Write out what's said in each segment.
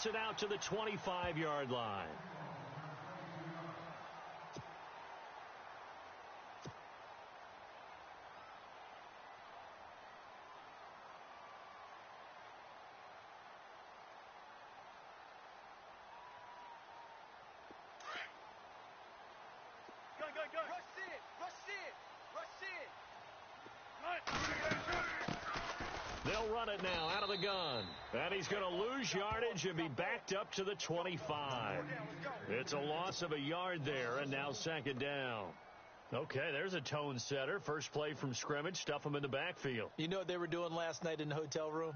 gets it out to the 25-yard line. They'll run it now out of the gun. And he's going to lose yardage and be backed up to the 25. It's a loss of a yard there, and now second down. Okay, there's a tone setter. First play from scrimmage, stuff them in the backfield. You know what they were doing last night in the hotel room?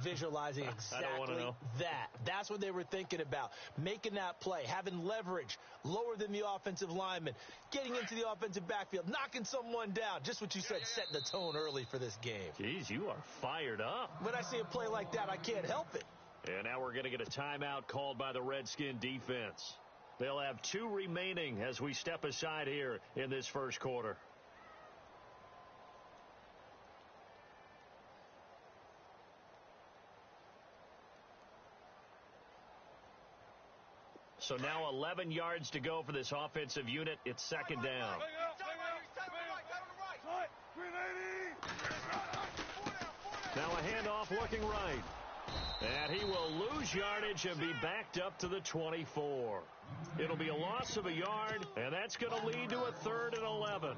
Visualizing exactly that. That's what they were thinking about. Making that play, having leverage, lower than the offensive lineman, getting into the offensive backfield, knocking someone down. Just what you said, setting the tone early for this game. Jeez, you are fired up. When I see a play like that, I can't help it. And now we're going to get a timeout called by the Redskin defense. They'll have 2 remaining as we step aside here in this first quarter. So now 11 yards to go for this offensive unit. It's second down. Now a handoff looking right. And he will lose yardage and be backed up to the 24. It'll be a loss of a yard, and that's going to lead to a 3rd and 11.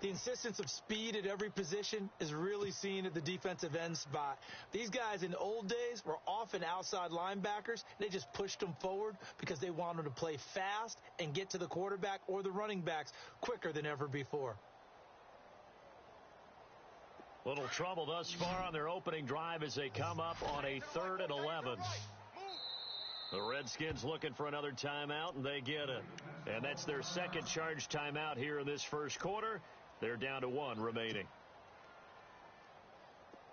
The insistence of speed at every position is really seen at the defensive end spot. These guys in the old days were often outside linebackers. They just pushed them forward because they wanted to play fast and get to the quarterback or the running backs quicker than ever before. Little trouble thus far on their opening drive as they come up on a 3rd and 11. The Redskins looking for another timeout, and they get it. And that's their second charge timeout here in this first quarter. They're down to 1 remaining.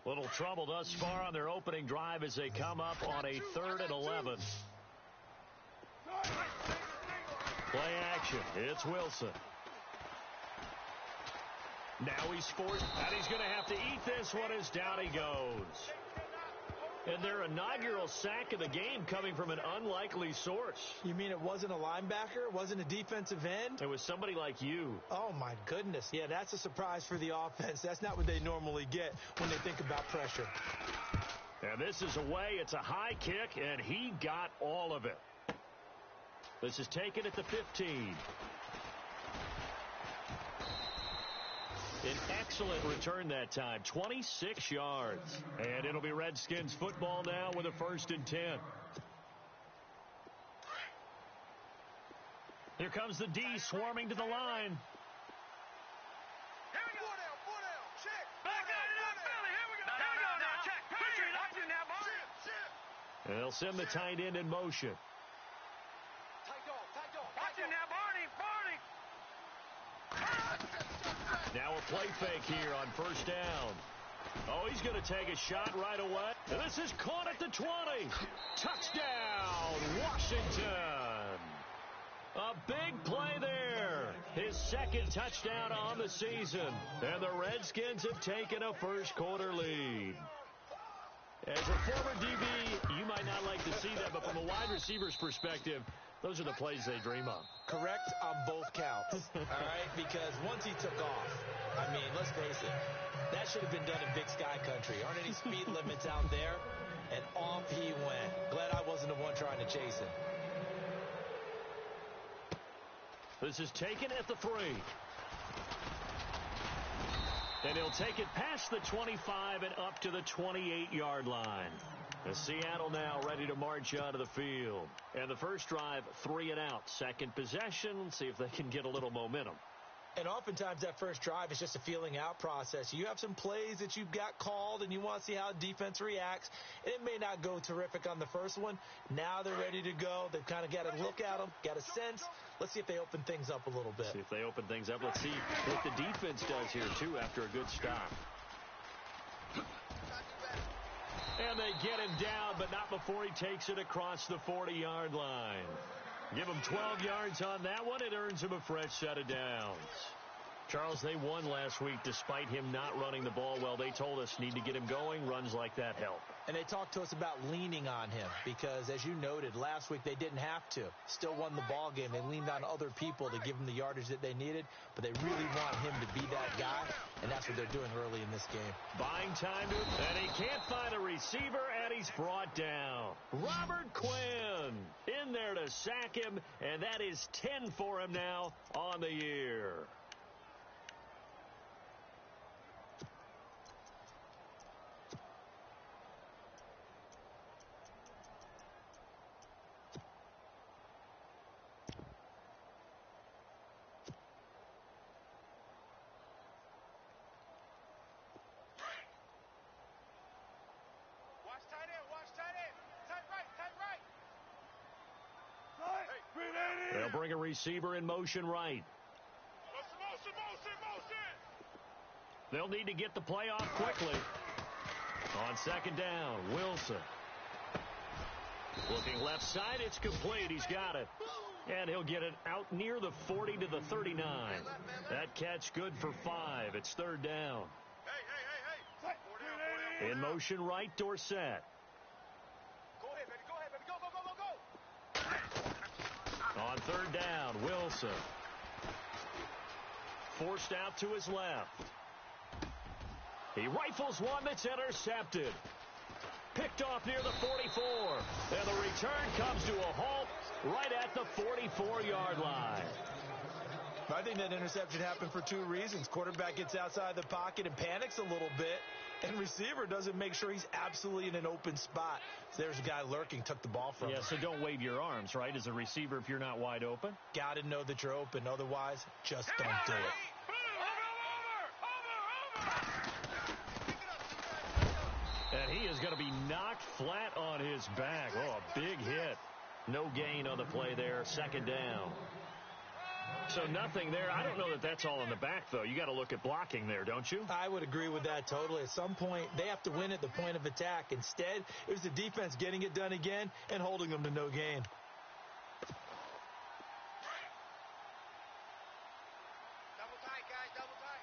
Little trouble thus far on their opening drive as they come up on a 3rd and 11. Play action. It's Wilson. Now he's forced, and he's going to have to eat this one as down he goes. And their inaugural sack of the game coming from an unlikely source. You mean it wasn't a linebacker? It wasn't a defensive end? It was somebody like you. Oh, my goodness. Yeah, that's a surprise for the offense. That's not what they normally get when they think about pressure. And this is away. It's a high kick, and he got all of it. This is taken at the 15. An excellent return that time, 26 yards. And it'll be Redskins football now with a 1st and 10. Here comes the D swarming to the line. And they'll send the tight end in motion. Now a play fake here on first down. Oh, he's going to take a shot right away. And this is caught at the 20. Touchdown, Washington. A big play there. His second touchdown on the season. And the Redskins have taken a first quarter lead. As a former DB, you might not like to see that, but from a wide receiver's perspective, those are the plays they dream of. Correct on both counts, all right? Because once he took off, I mean, let's face it, that should have been done in Big Sky Country. Aren't any speed limits out there? And off he went. Glad I wasn't the one trying to chase him. This is taken at the 3. And he'll take it past the 25 and up to the 28-yard line. As Seattle now ready to march out of the field. And the first drive, 3 and out. Second possession, let's see if they can get a little momentum. And oftentimes that first drive is just a feeling out process. You have some plays that you've got called and you want to see how defense reacts. And it may not go terrific on the first one. Now they're ready to go. They've kind of got a look at them, got a sense. Let's see if they open things up a little bit. See if they open things up. Let's see what the defense does here, too, after a good stop. And they get him down, but not before he takes it across the 40-yard line. Give him 12 yards on that one. It earns him a fresh set of downs. Charles, they won last week despite him not running the ball well. They told us need to get him going. Runs like that help. And they talked to us about leaning on him because, as you noted, last week they didn't have to. Still won the ball game. They leaned on other people to give them the yardage that they needed, but they really want him to be that guy, and that's what they're doing early in this game. Buying time to, and he can't find a receiver, and he's brought down. Robert Quinn in there to sack him, and that is 10 for him now on the year. They'll bring a receiver in motion right. They'll need to get the play off quickly. On second down, Wilson. Looking left side, it's complete. He's got it. And he'll get it out near the 40 to the 39. That catch good for 5. It's third down. In motion right, Dorsett. Go ahead, baby. Go ahead, baby. Go. On third down, Wilson. Forced out to his left. He rifles one that's intercepted. Picked off near the 44. And the return comes to a halt right at the 44-yard line. I think that interception happened for two reasons. Quarterback gets outside the pocket and panics a little bit, and receiver doesn't make sure he's absolutely in an open spot. So there's a guy lurking, took the ball from him. Yeah, so don't wave your arms, right, as a receiver if you're not wide open. Got to know that you're open. Otherwise, just don't do it. And he is going to be knocked flat on his back. Oh, a big hit. No gain on the play there. Second down. So nothing there. I don't know that that's all in the back, though. You got to look at blocking there, don't you? I would agree with that totally. At some point, they have to win at the point of attack. Instead, it was the defense getting it done again and holding them to no gain. Double tight, guys. Double tight.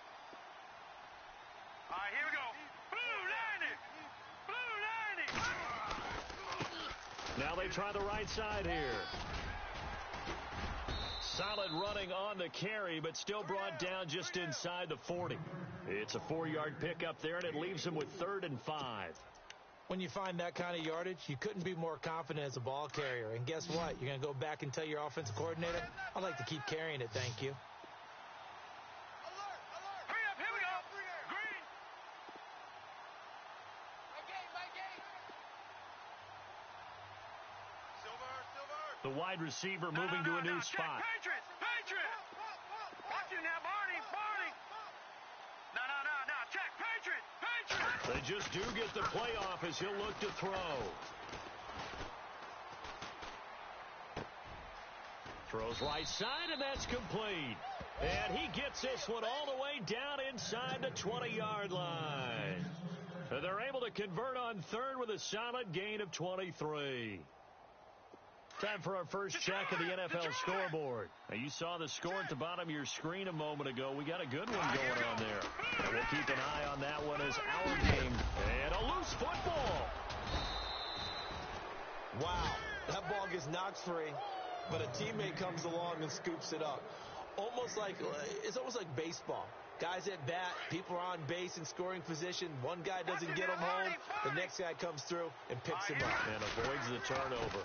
All right, here we go. Blue 90. Now they try the right side here. Solid running on the carry, but still brought down just inside the 40. It's a 4-yard pickup there, and it leaves him with 3rd and 5. When you find that kind of yardage, you couldn't be more confident as a ball carrier. And guess what? You're going to go back and tell your offensive coordinator, I'd like to keep carrying it, thank you. Hurry up, here we go. Green. My game. Silver. The wide receiver moving to a new spot. Patriots. Watch you now, Barney. No. Check. Patriots. They just do get the play off as he'll look to throw. Throws right side, and that's complete. And he gets this one all the way down inside the 20-yard line. And they're able to convert on third with a solid gain of 23. Time for our first check of the NFL scoreboard. Now, you saw the score at the bottom of your screen a moment ago. We got a good one going on there. And we'll keep an eye on that one as our game. And a loose football. Wow, that ball gets knocked free, but a teammate comes along and scoops it up. It's almost like baseball. Guys at bat, people are on base in scoring position. One guy doesn't get him home. The next guy comes through and picks him up. And avoids the turnover.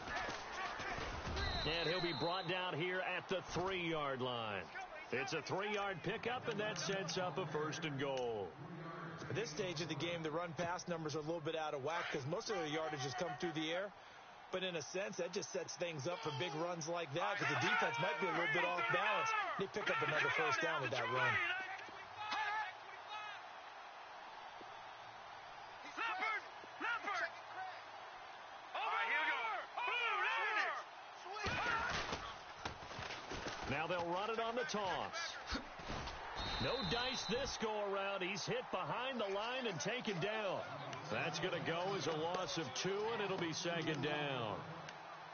And he'll be brought down here at the 3-yard line. It's a 3-yard pickup, and that sets up a 1st and goal. At this stage of the game, the run-pass numbers are a little bit out of whack because most of their yardage has come through the air. But in a sense, that just sets things up for big runs like that because the defense might be a little bit off balance. They pick up another 1st down with that run. Now they'll run it on the toss. No dice this go-around. He's hit behind the line and taken down. That's going to go as a loss of 2, and it'll be 2nd down.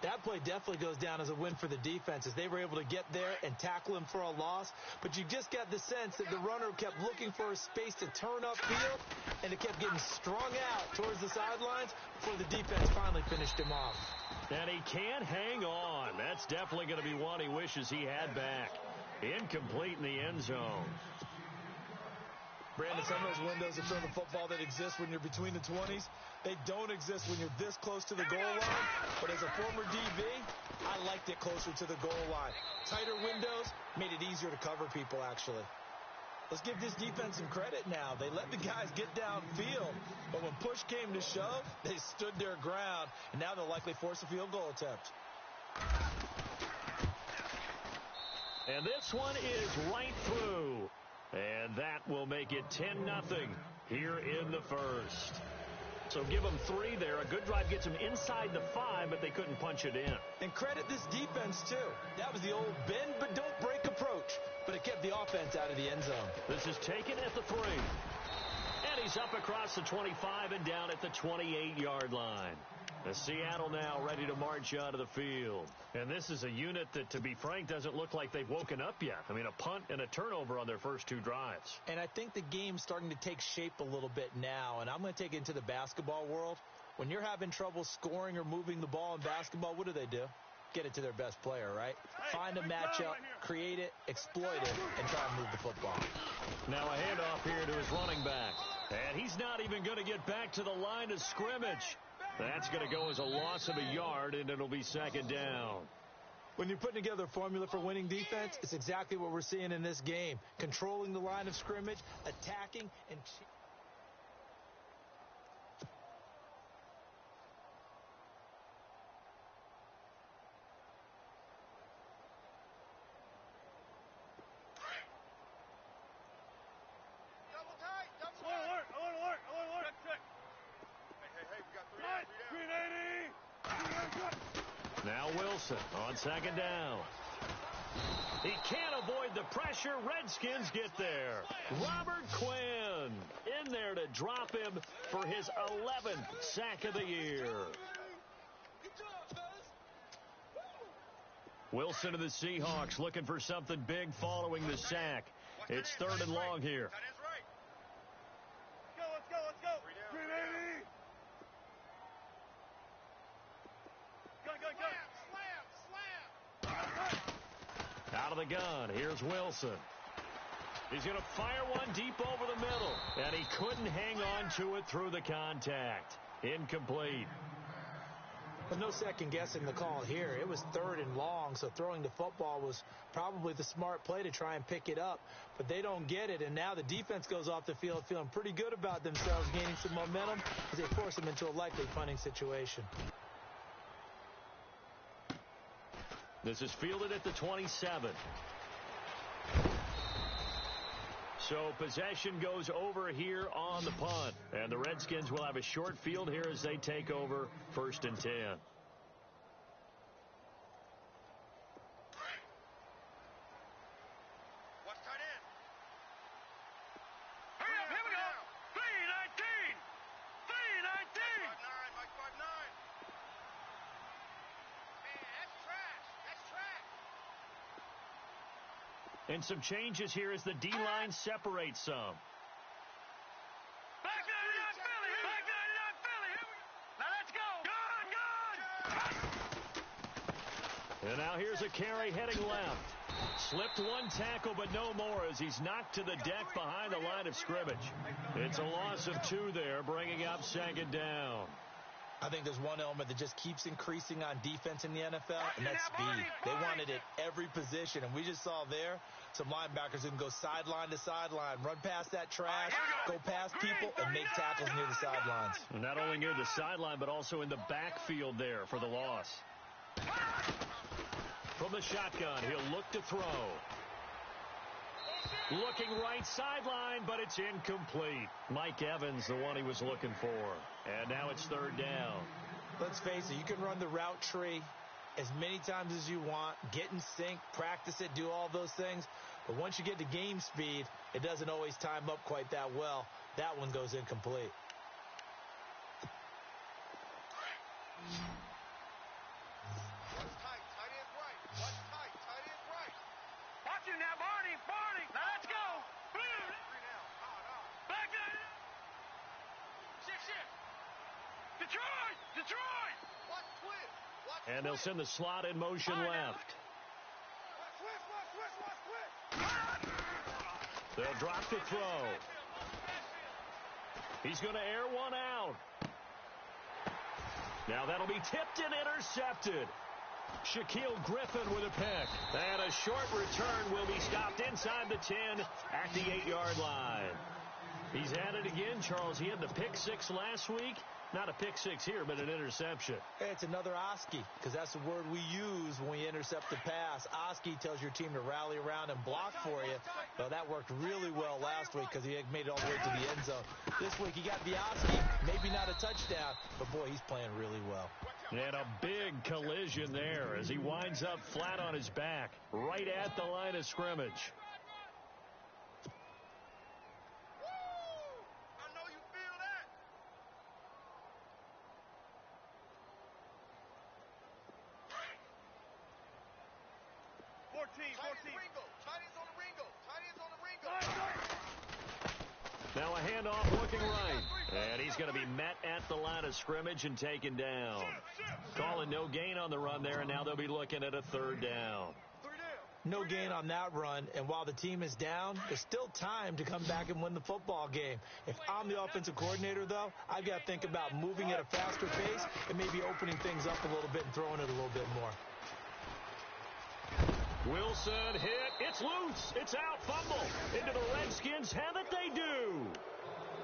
That That play definitely goes down as a win for the defense as they were able to get there and tackle him for a loss. But you just got the sense that the runner kept looking for a space to turn upfield, and it kept getting strung out towards the sidelines before the defense finally finished him off. And he can't hang on. That's definitely going to be one he wishes he had back. Incomplete in the end zone. Brandon, some of those windows to throw the football that exist when you're between the 20s, they don't exist when you're this close to the goal line. But as a former DB, I liked it closer to the goal line. Tighter windows made it easier to cover people, actually. Let's give this defense some credit now. They let the guys get downfield, but when push came to shove, they stood their ground, and now they'll likely force a field goal attempt. And this one is right through. And that will make it 10-0 here in the first. So give them 3 there. A good drive gets them inside the 5, but they couldn't punch it in. And credit this defense, too. That was the old bend but don't break approach, but it kept the offense out of the end zone. This is taken at the 3. And he's up across the 25 and down at the 28-yard line. The Seattle now ready to march out of the field. And this is a unit that, to be frank, doesn't look like they've woken up yet. I mean, a punt and a turnover on their first 2 drives. And I think the game's starting to take shape a little bit now, and I'm going to take it into the basketball world. When you're having trouble scoring or moving the ball in basketball, what do? Get it to their best player, right? Find a matchup, create it, exploit it, and try and move the football. Now a handoff here to his running back. And he's not even going to get back to the line of scrimmage. That's going to go as a loss of a yard, and it'll be second down. When you're putting together a formula for winning defense, it's exactly what we're seeing in this game. Controlling the line of scrimmage, attacking, and... Now Wilson on second down. He can't avoid the pressure. Redskins get there. Robert Quinn in there to drop him for his 11th sack of the year. Wilson of the Seahawks looking for something big following the sack. It's 3rd and long here. Let's go. 380. Slam. Out of the gun, here's Wilson. He's going to fire one deep over the middle, and he couldn't hang on to it through the contact. Incomplete. There's no second guessing the call here. It was 3rd and long, so throwing the football was probably the smart play to try and pick it up. But they don't get it, and now the defense goes off the field feeling pretty good about themselves, gaining some momentum as they force them into a likely punting situation. This is fielded at the 27. So possession goes over here on the punt. And the Redskins will have a short field here as they take over 1st and 10. What's tight end? Hurry up, here we go. 319. 319. Mike 5'9". Man, that's trash. That's trash. And some changes here as the D-line separates some. Back 99 Philly. Back 99 Philly. Here we go. Now let's go. Good. And now here's a carry heading left. Slipped one tackle, but no more as he's knocked to the deck behind the line of scrimmage. It's a loss of 2 there, bringing up 2nd down. I think there's one element that just keeps increasing on defense in the NFL, and that's speed. They want it at every position, and we just saw there some linebackers who can go sideline to sideline, run past that trash, go past people, and make tackles near the sidelines. And not only near the sideline, but also in the backfield there for the loss. From the shotgun, he'll look to throw. Looking right sideline, but it's incomplete. Mike Evans, the one he was looking for. And now it's 3rd down. Let's face it, you can run the route tree as many times as you want, get in sync, practice it, do all those things. But once you get to game speed, it doesn't always time up quite that well. That one goes incomplete. And they'll send the slot in motion left. They'll drop the throw. He's going to air one out. Now that'll be tipped and intercepted. Shaquille Griffin with a pick. And a short return will be stopped inside the 10 at the 8-yard line. He's at it again, Charles. He had the pick six last week. Not a pick six here, but an interception. Hey, it's another Oski, because that's the word we use when we intercept the pass. Oski tells your team to rally around and block for you. Well, that worked really well last week because he made it all the way to the end zone. This week, he got the Oski, maybe not a touchdown, but, boy, he's playing really well. And a big collision there as he winds up flat on his back right at the line of scrimmage. Now a handoff looking right. And he's going to be met at the line of scrimmage and taken down. Calling no gain on the run there, and now they'll be looking at a third down. No gain on that run, and while the team is down, there's still time to come back and win the football game. If I'm the offensive coordinator, though, I've got to think about moving at a faster pace and maybe opening things up a little bit and throwing it a little bit more. Wilson hit. It's loose. It's out. Fumble. Into the Redskins. Have it they do.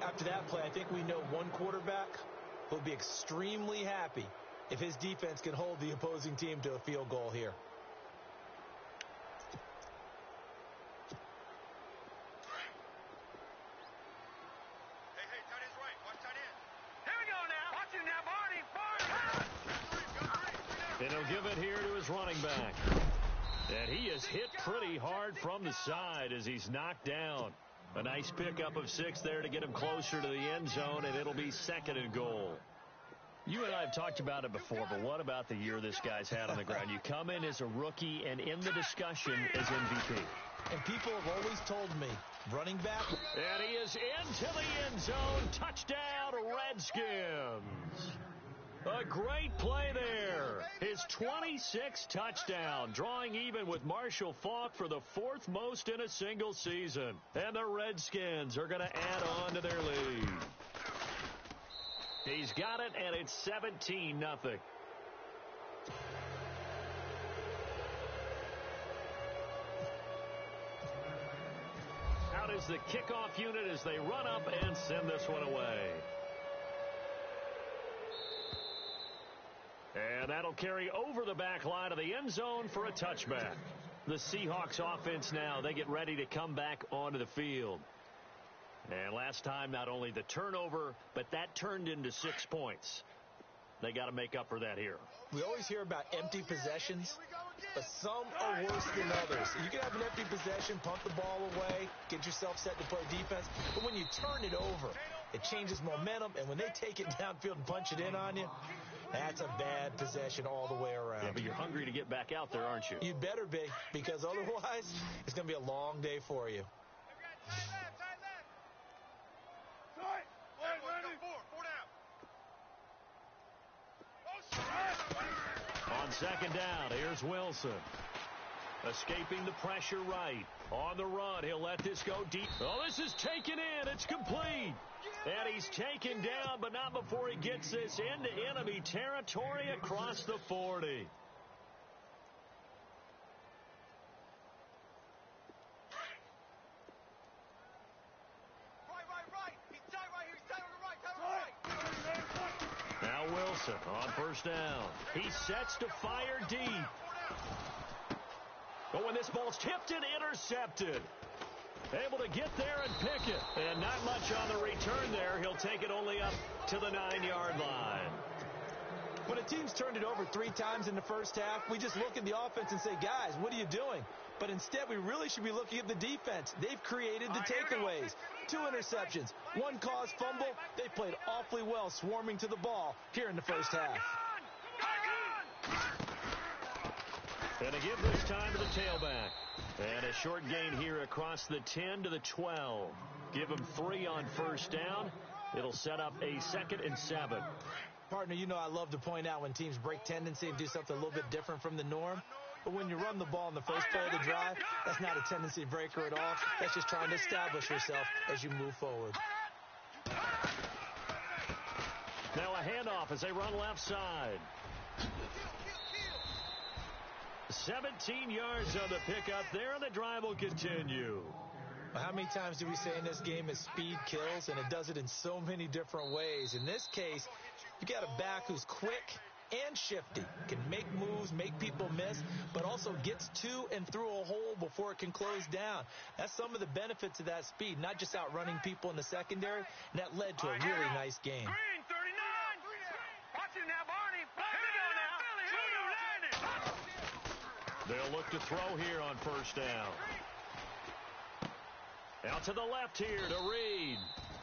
After that play, I think we know one quarterback will be extremely happy if his defense can hold the opposing team to a field goal here. Hey, tight end's right. Watch tight end. Here we go now. Watch him now, Barney. And he'll give it here to his running back. And he is hit pretty hard from the side as he's knocked down. A nice pickup of 6 there to get him closer to the end zone, and it'll be 2nd and goal. You and I have talked about it before, but what about the year this guy's had on the ground? You come in as a rookie and in the discussion as MVP. And people have always told me, running back. And he is into the end zone. Touchdown, Redskins. A great play there. His 26th touchdown, drawing even with Marshall Faulk for the 4th most in a single season. And the Redskins are going to add on to their lead. He's got it, and it's 17-0. Out is the kickoff unit as they run up and send this one away. And that'll carry over the back line of the end zone for a touchback. The Seahawks offense now, they get ready to come back onto the field. And last time, not only the turnover, but that turned into 6 points. They got to make up for that here. We always hear about empty possessions, but some are worse than others. You can have an empty possession, punt the ball away, get yourself set to play defense, but when you turn it over, it changes momentum, and when they take it downfield and punch it in on you, that's a bad possession all the way around. Yeah, but you're hungry to get back out there, aren't you? You better be, because otherwise, it's going to be a long day for you. On 2nd down, here's Wilson. Escaping the pressure right. On the run, he'll let this go deep. Oh, this is taken in. It's complete. And he's taken down, but not before he gets this into enemy territory across the 40. Right. He's tight right here. He's tight on the right. Now Wilson on 1st down. He sets to fire deep. But when this ball's tipped and intercepted, able to get there and pick it. And not much on the return there. He'll take it only up to the 9-yard line. When a team's turned it over 3 times in the first half, we just look at the offense and say, guys, what are you doing? But instead, we really should be looking at the defense. They've created the takeaways. 2 interceptions, 1 caused fumble. They played awfully well swarming to the ball here in the first half. And to give this time to the tailback. And a short gain here across the 10 to the 12. Give him 3 on 1st down. It'll set up a 2nd and 7. Partner, you know I love to point out when teams break tendency and do something a little bit different from the norm. But when you run the ball in the first play of the drive, that's not a tendency breaker at all. That's just trying to establish yourself as you move forward. Now a handoff as they run left side. 17 yards on the pickup there, and the drive will continue. Well, how many times do we say in this game is speed kills, and it does it in so many different ways. In this case, you got a back who's quick and shifty, can make moves, make people miss, but also gets to and through a hole before it can close down. That's some of the benefits of that speed, not just outrunning people in the secondary, and that led to a really nice game. Green, 39. Watch it now, Barney. Here we go now. They'll look to throw here on first down. Out to the left here to Reed.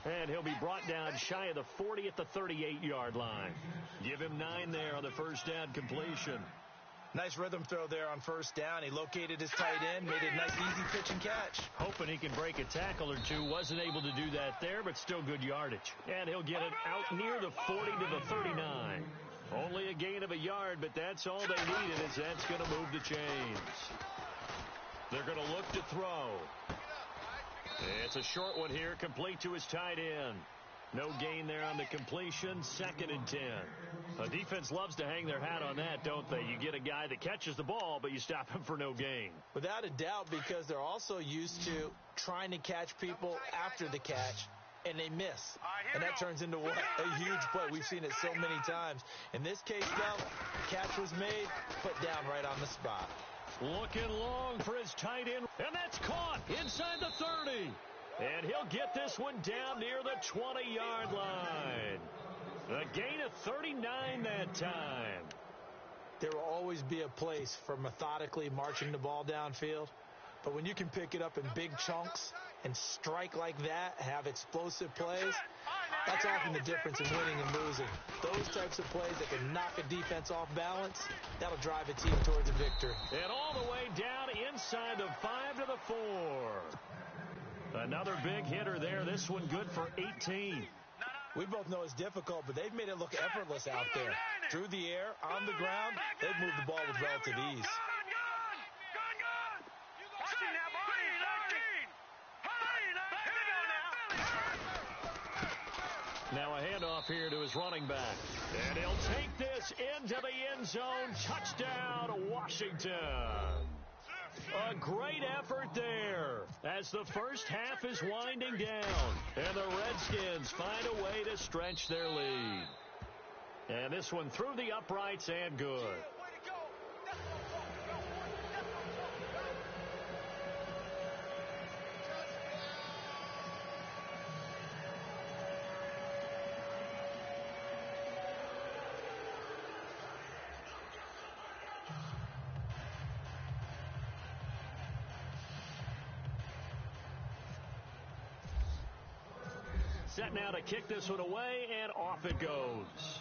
And he'll be brought down shy of the 40 at the 38-yard line. Give him 9 there on the first down completion. Nice rhythm throw there on first down. He located his tight end, made it a nice, easy pitch and catch. Hoping he can break a tackle or two. Wasn't able to do that there, but still good yardage. And he'll get it out near the 40 to the 39. Only a gain of a yard, but that's all they needed, as that's going to move the chains. They're going to look to throw. It's a short one here, complete to his tight end. No gain there on the completion, 2nd and 10. The defense loves to hang their hat on that, don't they? You get a guy that catches the ball, but you stop him for no gain. Without a doubt, because they're also used to trying to catch people after the catch, and they miss. And that turns into what? A huge play. We've seen it so many times. In this case, though, the catch was made, put down right on the spot. Looking long for his tight end, and that's caught inside the 30. And he'll get this one down near the 20-yard line. A gain of 39 that time. There will always be a place for methodically marching the ball downfield. But when you can pick it up in big chunks and strike like that, have explosive plays, that's often the difference in winning and losing. Those types of plays that can knock a defense off balance, that'll drive a team towards a victory. And all the way down inside the 5 to the 4. Another big hitter there. This one good for 18. We both know it's difficult, but they've made it look effortless out there. Through the air, on the ground, they've moved the ball with relative ease. Now a handoff here to his running back. And he'll take this into the end zone. Touchdown, Washington. A great effort there as the first half is winding down. And the Redskins find a way to stretch their lead. And this one through the uprights and good. Set now to kick this one away, and off it goes.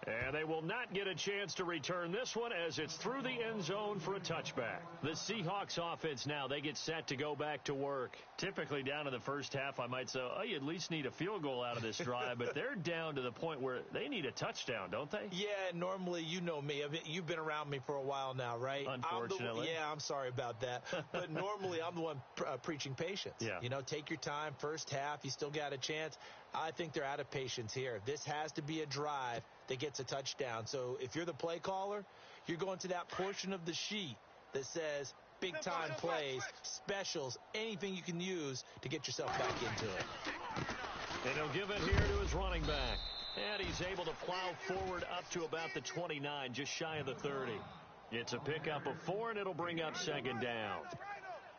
And they will not get a chance to return this one as it's through the end zone for a touchback. The Seahawks offense now, they get set to go back to work. Typically down in the first half, I might say, oh, you at least need a field goal out of this drive, but they're down to the point where they need a touchdown, don't they? Yeah, normally, you know me. I mean, you've been around me for a while now, right? Unfortunately. I'm sorry about that. But normally, I'm the one preaching patience. Yeah. You know, take your time. First half, you still got a chance. I think they're out of patience here. This has to be a drive that gets a touchdown. So if you're the play caller, you're going to that portion of the sheet that says big-time plays, specials, anything you can use to get yourself back into it. And he'll give it here to his running back. And he's able to plow forward up to about the 29, just shy of the 30. It's a pickup of 4, and it'll bring up second down.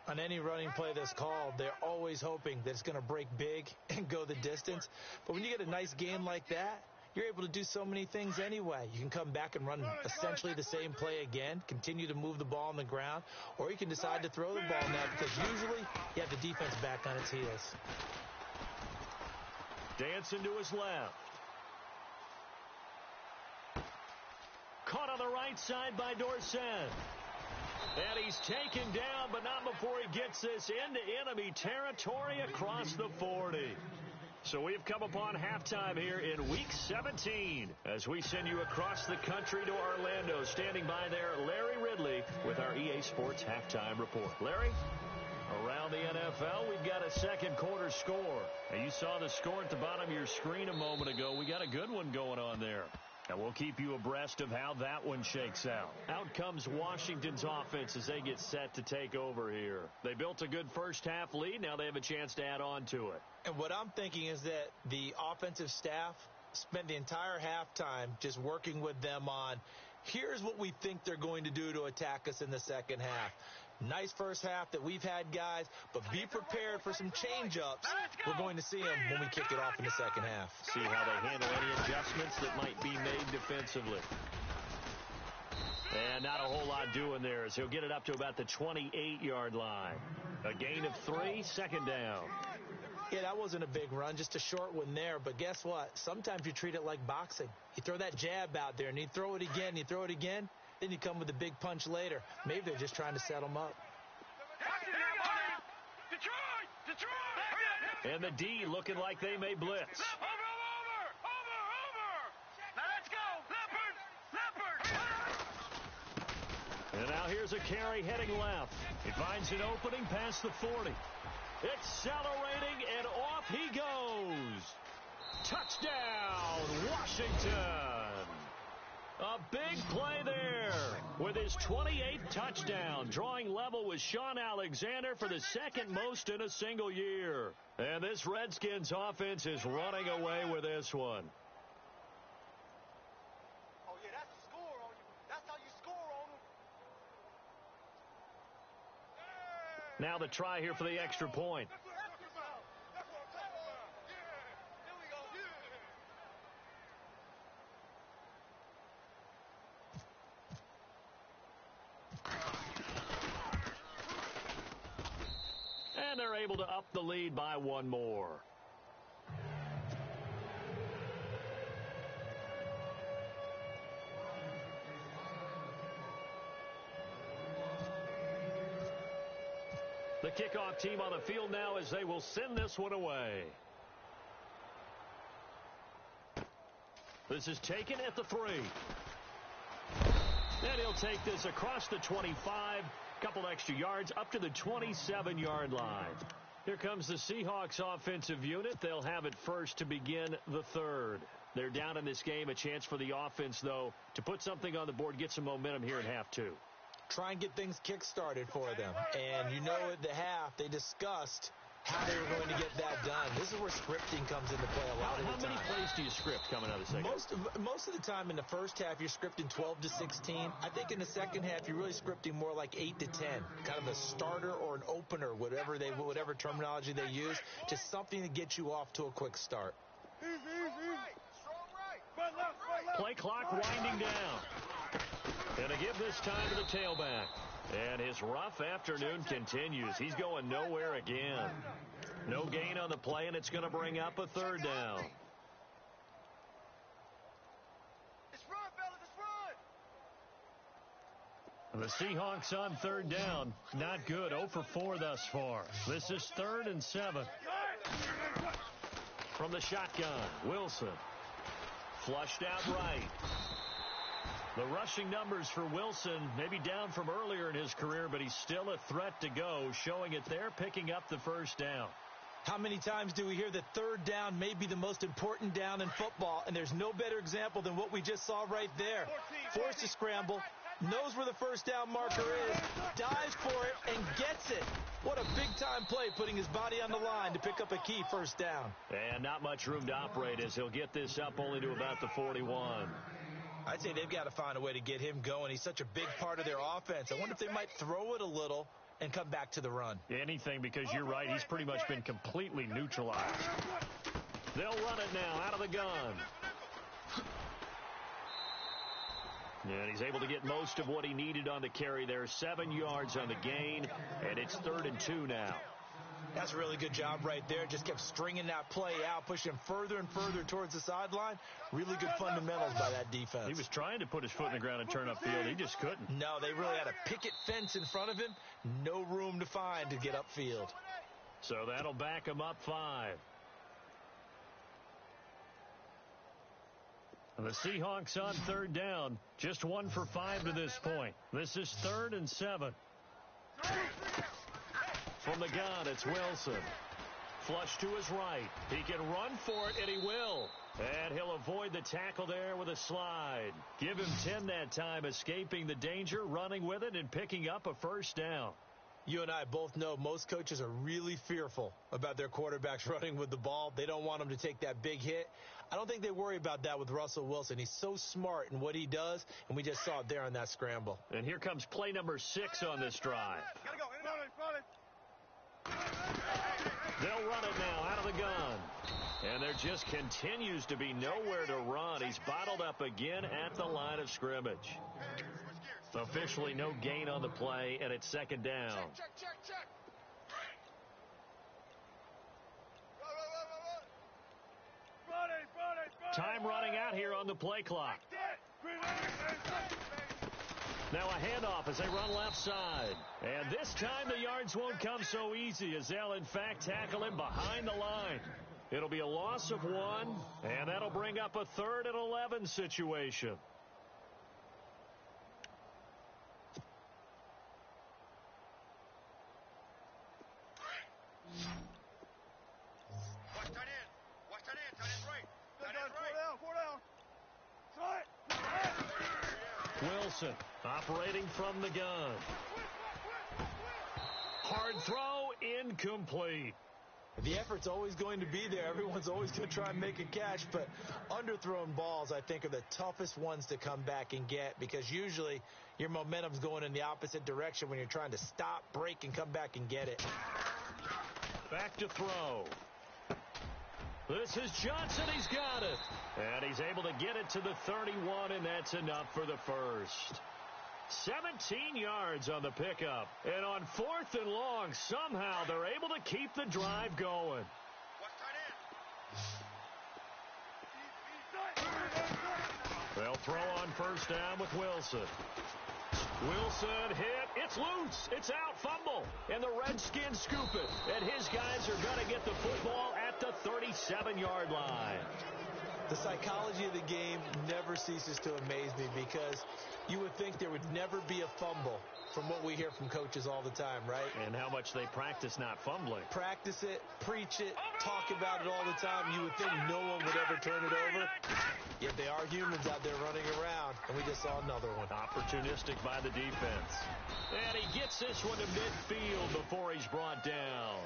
On any running play that's called, they're always hoping that it's going to break big and go the distance. But when you get a nice game like that, you're able to do so many things anyway. You can come back and run essentially the same play again, continue to move the ball on the ground, or you can decide to throw the ball now because usually you have the defense back on its heels. Dancing to his left. Caught on the right side by Dorsett. And he's taken down, but not before he gets this into enemy territory across the 40. So we've come upon halftime here in Week 17 as we send you across the country to Orlando. Standing by there, Larry Ridley with our EA Sports Halftime Report. Larry? Around the NFL, we've got a second quarter score. Now, you saw the score at the bottom of your screen a moment ago. We got a good one going on there. And we'll keep you abreast of how that one shakes out. Out comes Washington's offense as they get set to take over here. They built a good first-half lead. Now they have a chance to add on to it. And what I'm thinking is that the offensive staff spent the entire halftime just working with them on, here's what we think they're going to do to attack us in the second half. Nice first half that we've had, guys, but be prepared for some change-ups. We're going to see them when we kick it off in the second half. See how they handle any adjustments that might be made defensively. And not a whole lot doing there as he'll get it up to about the 28-yard line. A gain of 3, second down. Yeah, that wasn't a big run, just a short one there. But guess what? Sometimes you treat it like boxing. You throw that jab out there, and you throw it again, you throw it again. Then you come with a big punch later. Maybe they're just trying to set them up. And the D looking like they may blitz. Over. Now let's go. Leopard. And now here's a carry heading left. He finds an opening past the 40. Accelerating, and off he goes. Touchdown, Washington. A big play there with his 28th touchdown, drawing level with Sean Alexander for the second most in a single year. And this Redskins offense is running away with this one. Oh, yeah, that's the score on you. That's how you score on them. Now the try here for the extra point. That's what I'm talking about. Yeah. Here we go. And they're able to up the lead by one more. The kickoff team on the field now as they will send this one away. This is taken at the 3. And he'll take this across the 25, couple extra yards up to the 27-yard line. Here comes the Seahawks offensive unit. They'll have it first to begin the third. They're down in this game. A chance for the offense, though, to put something on the board, get some momentum here in half 2. Try and get things kick-started for them. And you know at the half, they discussed how they were going to get that done. This is where scripting comes into play a lot of the time. How many plays do you script coming out of the second? Most of the time in the first half, you're scripting 12 to 16. I think in the second half, you're really scripting more like 8 to 10. Kind of a starter or an opener, whatever terminology they use, just something to get you off to a quick start. Play clock winding down. And to give this time to the tailback. And his rough afternoon continues. He's going nowhere again. No gain on the play, and it's going to bring up a third down. It's run, fellas, it's The run. Seahawks on third down. Not good. 0 for 4 thus far. This is 3rd and 7. From the shotgun, Wilson. Flushed out right. The rushing numbers for Wilson maybe down from earlier in his career, but he's still a threat to go, showing it there, picking up the first down. How many times do we hear that third down may be the most important down in football, and there's no better example than what we just saw right there. Forced to scramble, knows where the first down marker is, dives for it, and gets it. What a big-time play, putting his body on the line to pick up a key first down. And not much room to operate as he'll get this up only to about the 41. I'd say they've got to find a way to get him going. He's such a big part of their offense. I wonder if they might throw it a little and come back to the run. Anything, because you're right, he's pretty much been completely neutralized. They'll run it now out of the gun. And he's able to get most of what he needed on the carry there. 7 yards on the gain, and it's 3rd and 2 now. That's a really good job right there. Just kept stringing that play out, pushing him further and further towards the sideline. Really good fundamentals by that defense. He was trying to put his foot in the ground and turn upfield. He just couldn't. No, they really had a picket fence in front of him. No room to find to get upfield. So that'll back him up 5. The Seahawks on third down. Just 1 for 5 to this point. This is 3rd and 7. From the gun, it's Wilson. Flush to his right. He can run for it, and he will. And he'll avoid the tackle there with a slide. Give him 10 that time, escaping the danger, running with it, and picking up a first down. You and I both know most coaches are really fearful about their quarterbacks running with the ball. They don't want them to take that big hit. I don't think they worry about that with Russell Wilson. He's so smart in what he does, and we just saw it there on that scramble. And here comes play number 6 on this drive. Gotta go. They'll run it now out of the gun. And there just continues to be nowhere to run. He's bottled up again at the line of scrimmage. Officially no gain on the play, and it's 2nd down. Check. Run. Time running out here on the play clock. Now a handoff as they run left side. And this time the yards won't come so easy as they'll in fact tackle him behind the line. It'll be a loss of 1, and that'll bring up a 3rd and 11 situation. Watch that in. Tight end right. Wilson operating from the gun. Hard throw, incomplete. The effort's always going to be there. Everyone's always going to try and make a catch, but underthrown balls, I think, are the toughest ones to come back and get because usually your momentum's going in the opposite direction when you're trying to stop, break, and come back and get it. Back to throw. This is Johnson. He's got it. And he's able to get it to the 31, and that's enough for the first. 17 yards on the pickup. And on 4th and long, somehow they're able to keep the drive going. They'll throw on 1st down with Wilson. Wilson hit. It's loose. It's out. Fumble. And the Redskins scoop it. And his guys are going to get the football at the 37-yard line. The psychology of the game never ceases to amaze me because you would think there would never be a fumble from what we hear from coaches all the time, right? And how much they practice not fumbling. Practice it, preach it, talk about it all the time. You would think no one would ever turn it over. Yet they are humans out there running around, and we just saw another one. Opportunistic by the defense. And he gets this one to midfield before he's brought down.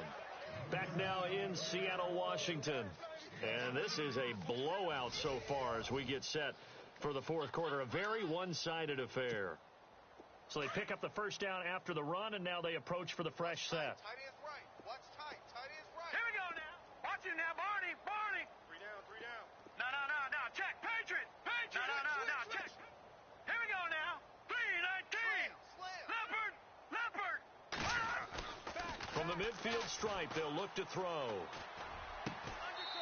Back now in Seattle, Washington. And this is a blowout so far as we get set for the 4th quarter. A very one-sided affair. So they pick up the first down after the run, and now they approach for the fresh set. Tight is right. Watch tight. Tight is right. Here we go now. Watch it now, Barney. 3 down. No. Check. Patriot. No. Check. Here we go now. 3-19. Leopard. From the midfield stripe, they'll look to throw.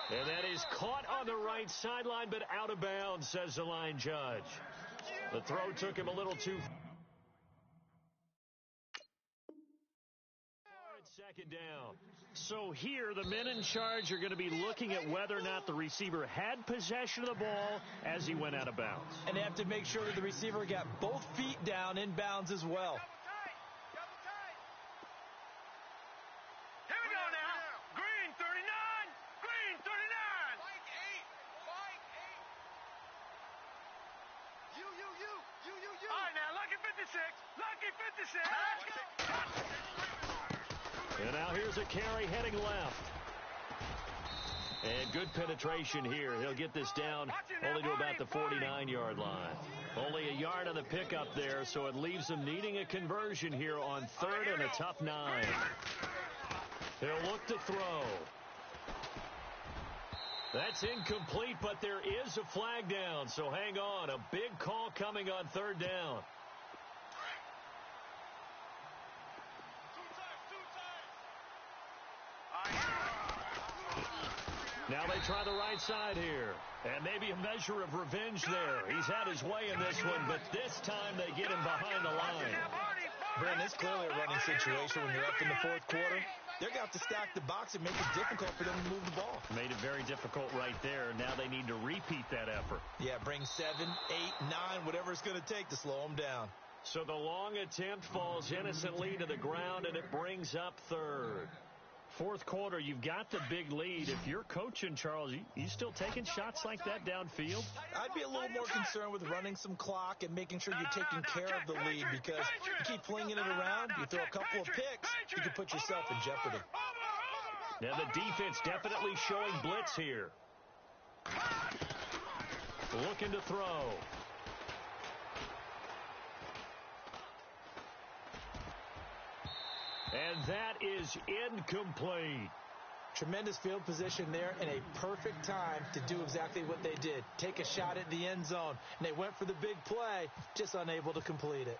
And that is caught on the right sideline, but out of bounds, says the line judge. The throw took him a little too far. 2nd down. So here, the men in charge are going to be looking at whether or not the receiver had possession of the ball as he went out of bounds. And they have to make sure that the receiver got both feet down in bounds as well. Double tight. Here we go now. Green 39. Mike 8. You. All right now, lucky 56. And now here's a carry heading left. And good penetration here. He'll get this down only to about the 49-yard line. Only a yard on the pickup there, so it leaves them needing a conversion here on 3rd and a tough 9. He'll look to throw. That's incomplete, but there is a flag down, so hang on. A big call coming on 3rd down. Now they try the right side here. And maybe a measure of revenge there. He's had his way in this one, but this time they get him behind the line. Brandon, it's clearly a running situation when you're up in the 4th quarter. they're going to have to stack the box and make it difficult for them to move the ball. Made it very difficult right there. Now they need to repeat that effort. Yeah, bring 7, 8, 9, whatever it's going to take to slow them down. So the long attempt falls innocently to the ground, and it brings up third. Fourth quarter, you've got the big lead. If you're coaching, Charles, you still taking shots like that downfield? I'd be a little more concerned with running some clock and making sure you're taking care of the lead, because you keep flinging it around, you throw a couple of picks, you can put yourself in jeopardy. Now the defense definitely showing blitz here. Looking to throw. And that is incomplete. Tremendous field position there and a perfect time to do exactly what they did. Take a shot at the end zone. And they went for the big play, just unable to complete it.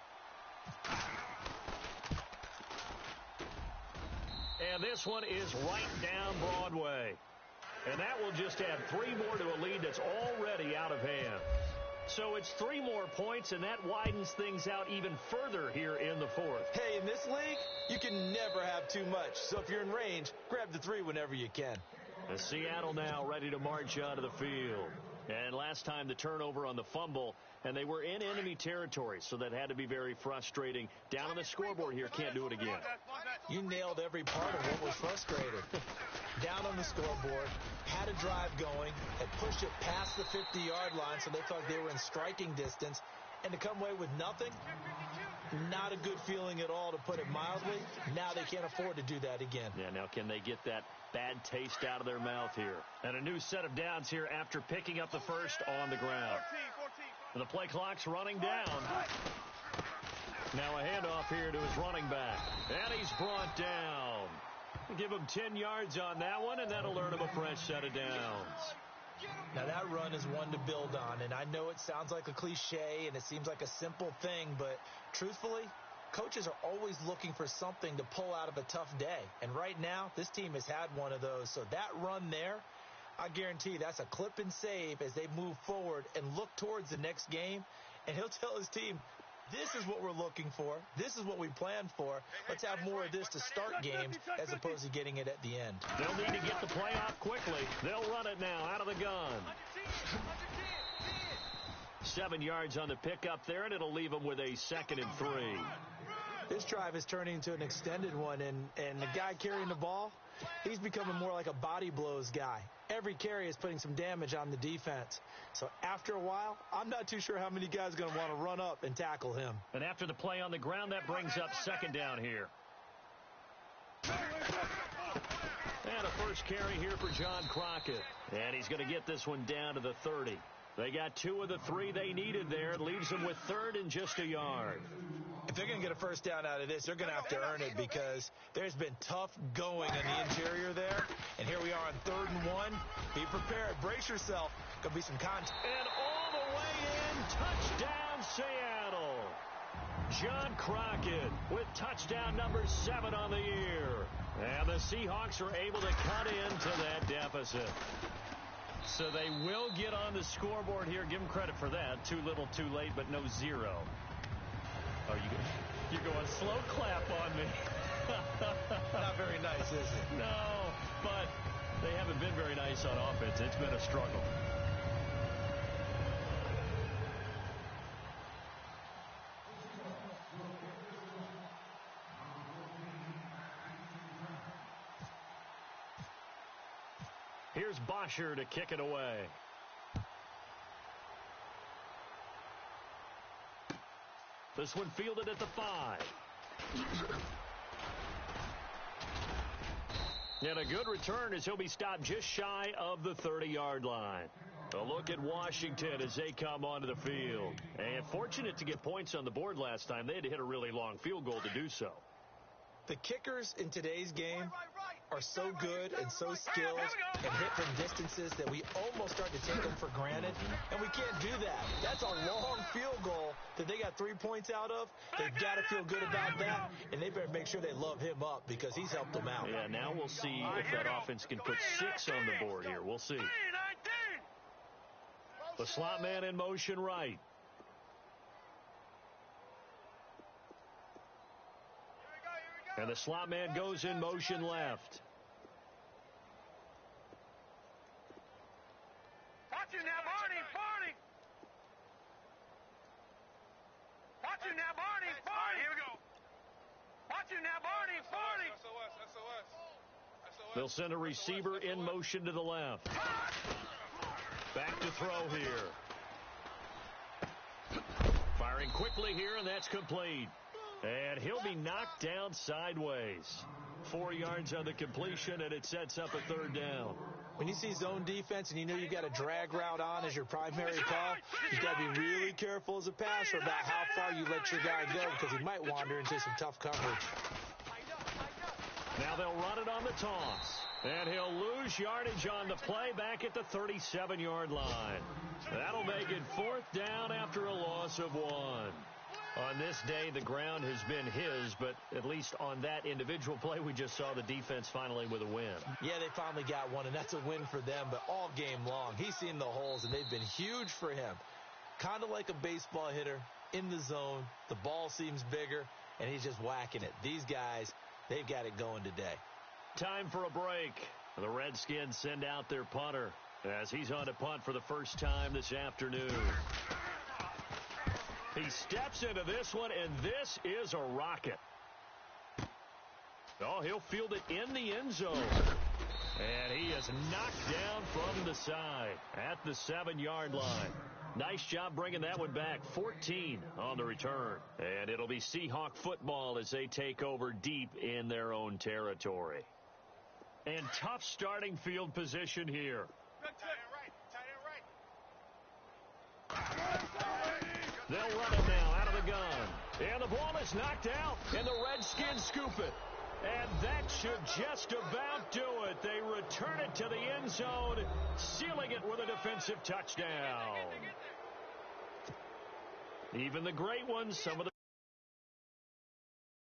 And this one is right down Broadway. And that will just add 3 more to a lead that's already out of hand. So it's 3 more points, and that widens things out even further here in the fourth. Hey, in this league, you can never have too much. So if you're in range, grab the 3 whenever you can. And Seattle now ready to march out of the field. And last time the turnover on the fumble, and they were in enemy territory, so that had to be very frustrating. Down on the scoreboard here, can't do it again. You nailed every part of what was frustrating. Down on the scoreboard, had a drive going, had pushed it past the 50-yard line, so they thought they were in striking distance, and to come away with nothing, not a good feeling at all, to put it mildly. Now they can't afford to do that again. Yeah, now can they get that bad taste out of their mouth here? And a new set of downs here after picking up the first on the ground. The play clock's running down. Now a handoff here to his running back. And he's brought down. Give him 10 yards on that one, and that'll earn him a fresh set of downs. Now that run is one to build on, and I know it sounds like a cliche and it seems like a simple thing, but truthfully, coaches are always looking for something to pull out of a tough day. And right now, this team has had one of those. So that run there, I guarantee that's a clip and save as they move forward and look towards the next game. And he'll tell his team, this is what we're looking for. This is what we planned for. Let's have more of this to start games as opposed to getting it at the end. They'll need to get the play off quickly. They'll run it now out of the gun. 7 yards on the pickup there, and it'll leave them with a 2nd and 3. This drive is turning into an extended one, and the guy carrying the ball, he's becoming more like a body blows guy. Every carry is putting some damage on the defense. So after a while, I'm not too sure how many guys are going to want to run up and tackle him. And after the play on the ground, that brings up 2nd down here. And a first carry here for John Crockett. And he's going to get this one down to the 30. They got 2 of the 3 they needed there. It leaves them with 3rd and just a yard. If they're going to get a first down out of this, they're going to have to earn it, because there's been tough going in the interior there. And here we are on 3rd and 1. Be prepared. Brace yourself. Going to be some contact. And all the way in, touchdown Seattle. John Crockett with touchdown number 7 on the year. And the Seahawks are able to cut into that deficit. So they will get on the scoreboard here. Give them credit for that. Too little, too late, but no 0. Oh, you're going slow clap on me. Not very nice, is it? No, but they haven't been very nice on offense. It's been a struggle. Here's Bosher to kick it away. This one fielded at the 5. And a good return as he'll be stopped just shy of the 30-yard line. A look at Washington as they come onto the field. And fortunate to get points on the board last time. They had to hit a really long field goal to do so. The kickers in today's game are so good and so skilled and hit from distances that we almost start to take them for granted, and we can't do that. That's a long field goal that they got 3 points out of. They've got to feel good about that, and they better make sure they love him up because he's helped them out. Yeah, now we'll see if that offense can put 6 on the board here. We'll see. The slot man in motion right. And the slot man goes in motion left. Watch him now, Barney! Barney! Watch him now, Barney! Barney! All right, here we go. Watch him now, Barney! Barney! SOS. They'll send a receiver in motion to the left. Back to throw here. Firing quickly here, and that's complete. And he'll be knocked down sideways. 4 yards on the completion, and it sets up a third down. When you see zone defense and you know you got a drag route on as your primary call, you got to be really careful as a passer about how far you let your guy go because he might wander into some tough coverage. Now they'll run it on the toss. And he'll lose yardage on the play back at the 37-yard line. That'll make it 4th down after a loss of 1. On this day, the ground has been his, but at least on that individual play, we just saw the defense finally with a win. Yeah, they finally got one, and that's a win for them, but all game long, he's seen the holes, and they've been huge for him. Kind of like a baseball hitter in the zone. The ball seems bigger, and he's just whacking it. These guys, they've got it going today. Time for a break. The Redskins send out their punter as he's on to punt for the first time this afternoon. He steps into this one, and this is a rocket. Oh, he'll field it in the end zone. And he is knocked down from the side at the 7-yard line. Nice job bringing that one back. 14 on the return. And it'll be Seahawk football as they take over deep in their own territory. And tough starting field position here. They'll run it now out of the gun. And the ball is knocked out, and the Redskins scoop it. And that should just about do it. They return it to the end zone, sealing it with a defensive touchdown. Even the great ones, some of the